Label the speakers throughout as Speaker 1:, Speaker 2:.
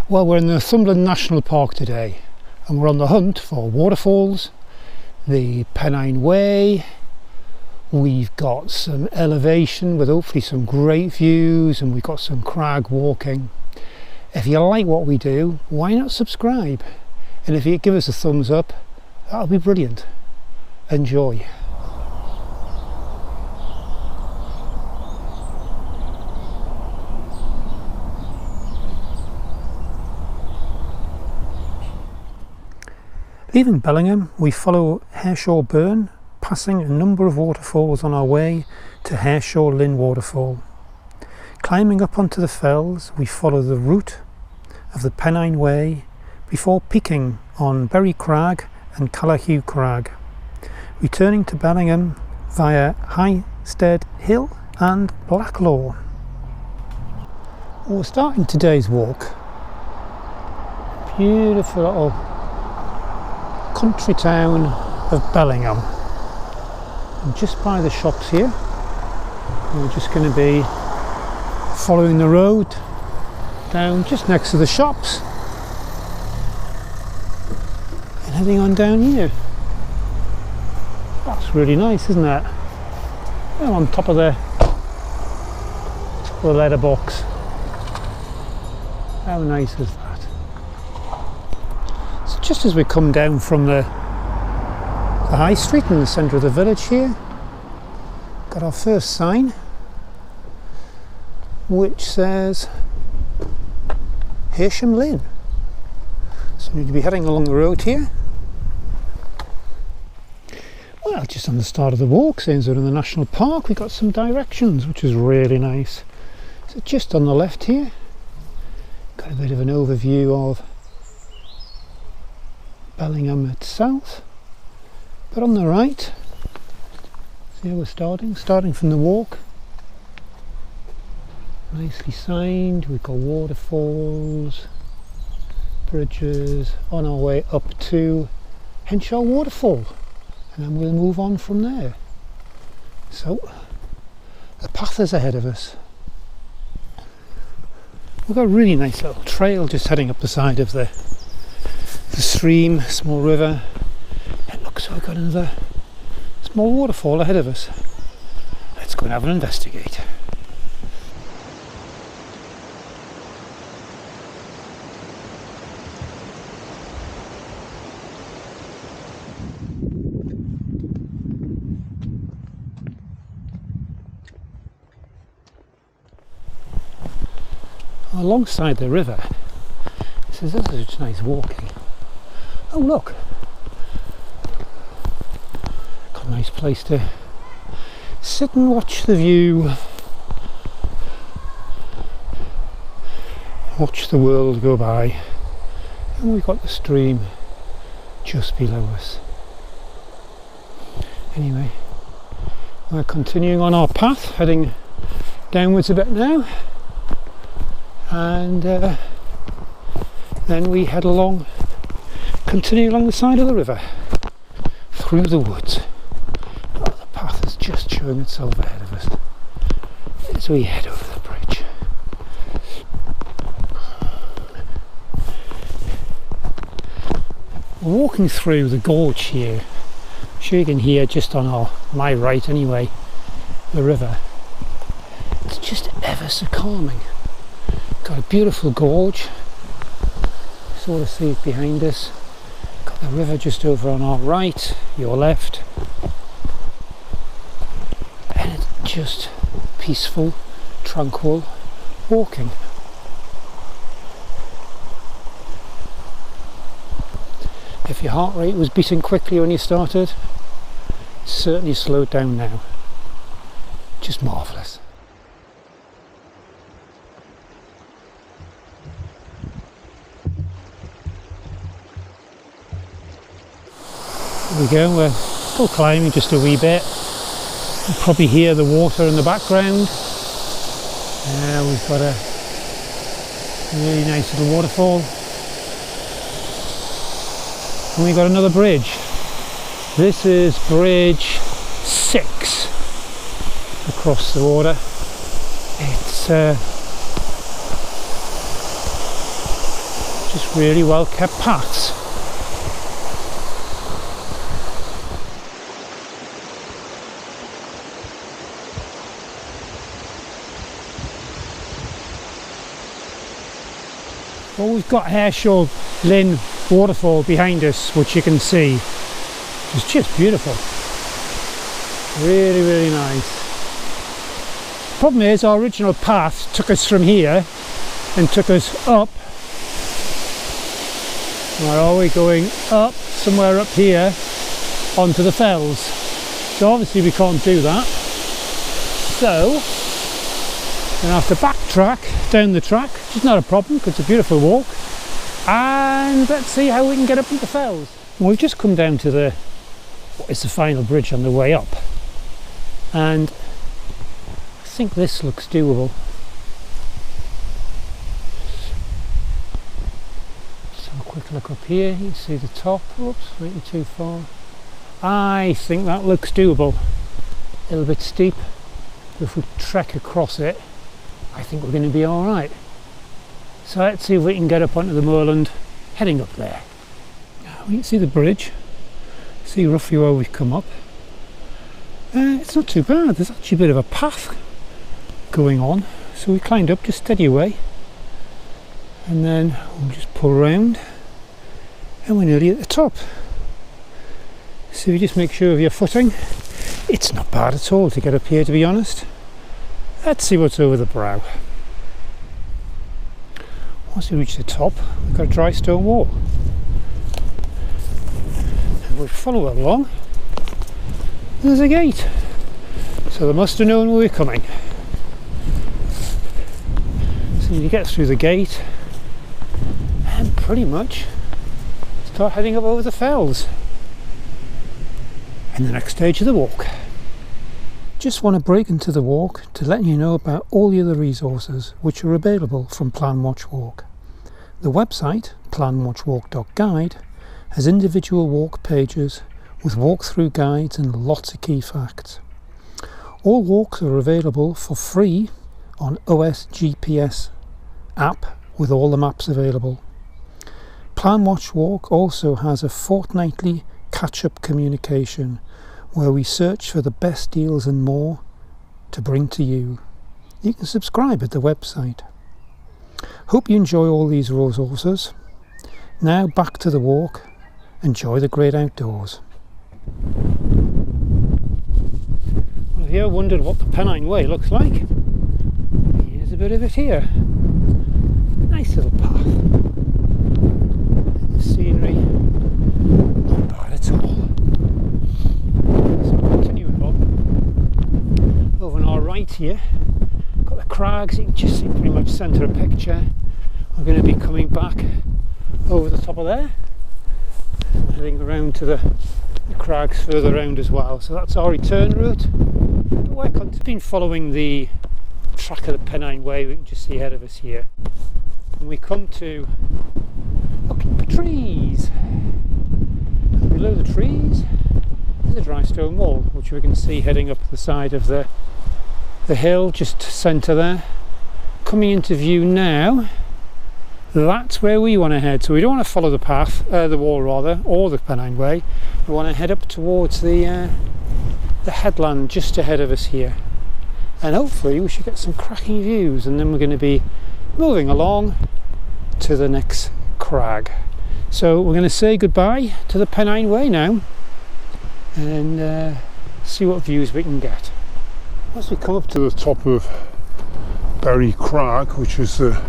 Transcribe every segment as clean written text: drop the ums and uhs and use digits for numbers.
Speaker 1: Well, we're in the Northumberland National Park today and we're on the hunt for waterfalls, the Pennine Way. We've got some elevation with hopefully some great views, and we've got some crag walking. If you like what we do, why not subscribe? And if you give us a thumbs up, that'll be brilliant. Enjoy. Leaving Bellingham, we follow Hareshaw Burn, passing a number of waterfalls on our way to Hareshaw Linn waterfall. Climbing up onto the fells, we follow the route of the Pennine Way before peaking on Berry Crag and Callerhues Crag, returning to Bellingham via Highstead Hill and Blacklaw. We're starting today's walk. Beautiful little country town of Bellingham, and just by the shops here we're just going to be following the road down just next to the shops and heading on down here. That's really nice, isn't it? Well, on top of the letterbox. How nice is that? Just as we come down from the high street in the centre of the village here, got our first sign which says Hareshaw Linn. So we need to be heading along the road here. Well, just on the start of the walk, since we're in the national park, we've got some directions, which is really nice. So just on the left here, got a bit of an overview of Bellingham itself, but on the right, see how we're starting from the walk, nicely signed. We've got waterfalls, bridges, on our way up to Hareshaw Waterfall, and then we'll move on from there. So the path is ahead of us. We've got a really nice little trail just heading up the side of the stream, small river. It looks like we've got another small waterfall ahead of us. Let's go and have an investigate. Alongside the river, this is such nice walking. Oh look, got a nice place to sit and watch the view, watch the world go by, and we've got the stream just below us. Anyway, we're continuing on our path, heading downwards a bit now, and then we head along, continue along the side of the river, through the woods. Oh, the path is just showing itself ahead of us as we head over the bridge. We're walking through the gorge here. I'm sure you can hear just on my right anyway, the river. It's just ever so calming. Got a beautiful gorge, sort of see it behind us. Got the river just over on our right, your left, and it's just peaceful, tranquil walking. If your heart rate was beating quickly when you started, it's certainly slowed down now. Just marvellous. There we go, we're still climbing just a wee bit. You can probably hear the water in the background. We've got a really nice little waterfall. And we've got another bridge. This is bridge 6 across the water. It's just really well kept paths. Well, we've got Hareshaw Linn Waterfall behind us, which you can see. It's just beautiful. Really, really nice. Problem is, our original path took us from here and took us up. Where are we going? Up, somewhere up here, onto the fells. So obviously we can't do that. So, we're going to have to backtrack down the track, which is not a problem because it's a beautiful walk. And let's see how we can get up into the fells. Well, we've just come down to what is the final bridge on the way up. And I think this looks doable. Let's have a quick look up here. You can see the top. Oops, might be too far. I think that looks doable. A little bit steep. But if we trek across it, I think we're going to be alright. So let's see if we can get up onto the moorland heading up there. We can see the bridge. See roughly where we've come up. It's not too bad. There's actually a bit of a path going on, so we climbed up, just steady away, and then we'll just pull around and we're nearly at the top. So you just make sure of your footing. It's not bad at all to get up here, to be honest. Let's see what's over the brow. Once we reach the top, we've got a dry stone wall, and we'll follow along. There's a gate, so they must have known we were coming. So you get through the gate and pretty much start heading up over the fells and the next stage of the walk. Just want to break into the walk to let you know about all the other resources which are available from Plan Watch Walk. The website planwatchwalk.guide has individual walk pages with walkthrough guides and lots of key facts. All walks are available for free on OS GPS app with all the maps available. Plan Watch Walk also has a fortnightly catch-up communication where we search for the best deals and more to bring to you. You can subscribe at the website. Hope you enjoy all these resources. Now back to the walk. Enjoy the great outdoors. Well, have you ever wondered what the Pennine Way looks like? Here's a bit of it here. Nice little path. The scenery, not bad at all. So continuing on. Over on our right here, got the crags. You can just see pretty much centre of picture. We're going to be coming back over the top of there, heading around to the crags further around as well. So that's our return route. We're been following the track of the Pennine Way. We can just see ahead of us here. And we come to looking for trees. And below the trees is a dry stone wall, which we can see heading up the side of the hill, just centre there. Coming into view now, that's where we want to head. So we don't want to follow the path, the wall rather, or the Pennine Way. We want to head up towards the headland just ahead of us here, and hopefully we should get some cracking views, and then we're going to be moving along to the next crag. So we're going to say goodbye to the Pennine Way now and see what views we can get. As we come up to the top of Berry Crag, which is the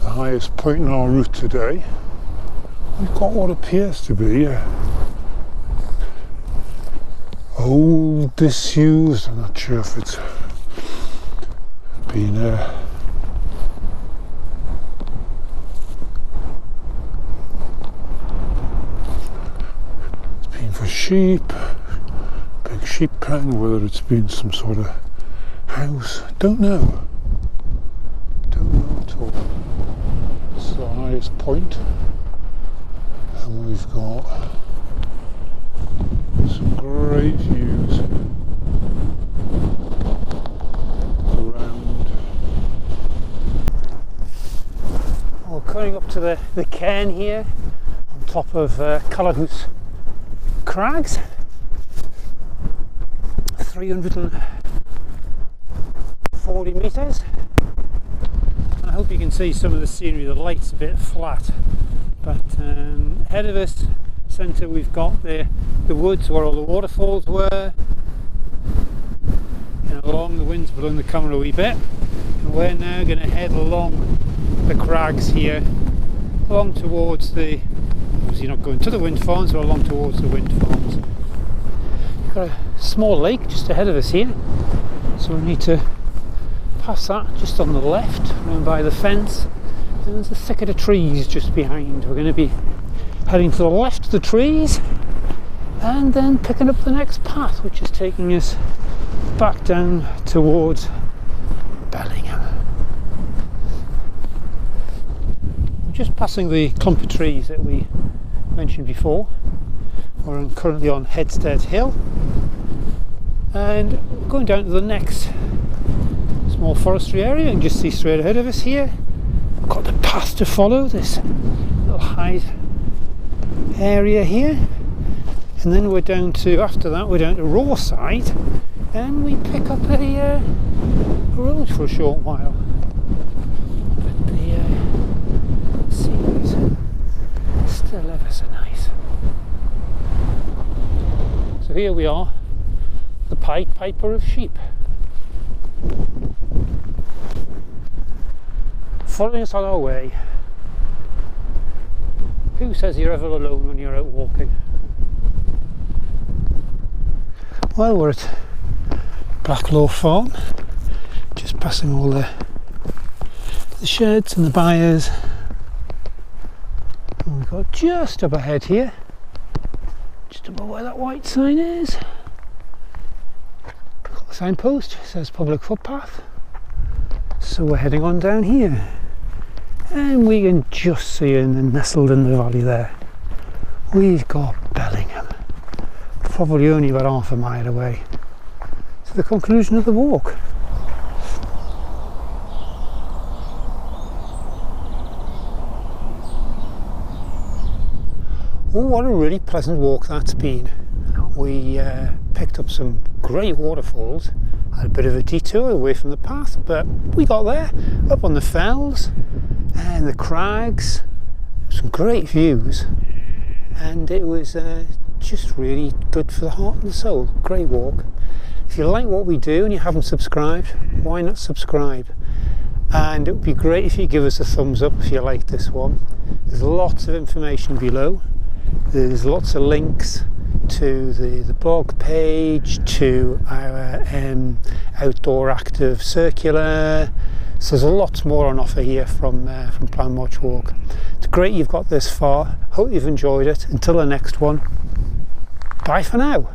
Speaker 1: highest point in our route today, we've got what appears to be old, disused, I'm not sure if it's been for sheep, big sheep pen, whether it's been some sort of house, don't know at all. It's the highest point, and we've got some great views around. We'll Coming up to the cairn here on top of Callerhues Crags, 340 metres. I hope you can see some of the scenery. The light's a bit flat, but ahead of us centre we've got the woods where all the waterfalls were, and along the wind's blowing the camera a wee bit, and we're now going to head along the crags here, along towards the, obviously not going to the wind farms, but along towards the wind farms. We've got a small lake just ahead of us here, so we need to pass that just on the left, around by the fence. And there's a thicket of trees just behind. We're going to be heading to the left of the trees and then picking up the next path, which is taking us back down towards Bellingham. Just passing the clump of trees that we mentioned before. We're currently on Headstead Hill and going down to the next small forestry area, and just see straight ahead of us here we've got the path to follow, this little hide area here, and then we're down to, after that we're down to Rawside and we pick up a road for a short while. But the scenery's still ever so nice. So here we are, the Pied Piper of Sheep. Following us on our way. Who says you're ever alone when you're out walking? Well, we're at Blacklaw Farm, just passing all the sheds and the byres. And we've got just up ahead here, just above where that white sign is, got the signpost, it says public footpath. So we're heading on down here, and we can just see nestled in the valley there, we've got Bellingham, probably only about half a mile away to the conclusion of the walk. Oh, what a really pleasant walk that's been. We picked up some great waterfalls, had a bit of a detour away from the path, but we got there, up on the fells and the crags, some great views, and it was just really good for the heart and the soul. Great walk. If you like what we do and you haven't subscribed, why not subscribe? And it would be great if you give us a thumbs up if you like this one. There's lots of information below. There's lots of links to the blog page, to our outdoor active circular. So there's lots more on offer here from Plan Watch Walk. It's great you've got this far. Hope you've enjoyed it. Until the next one, bye for now.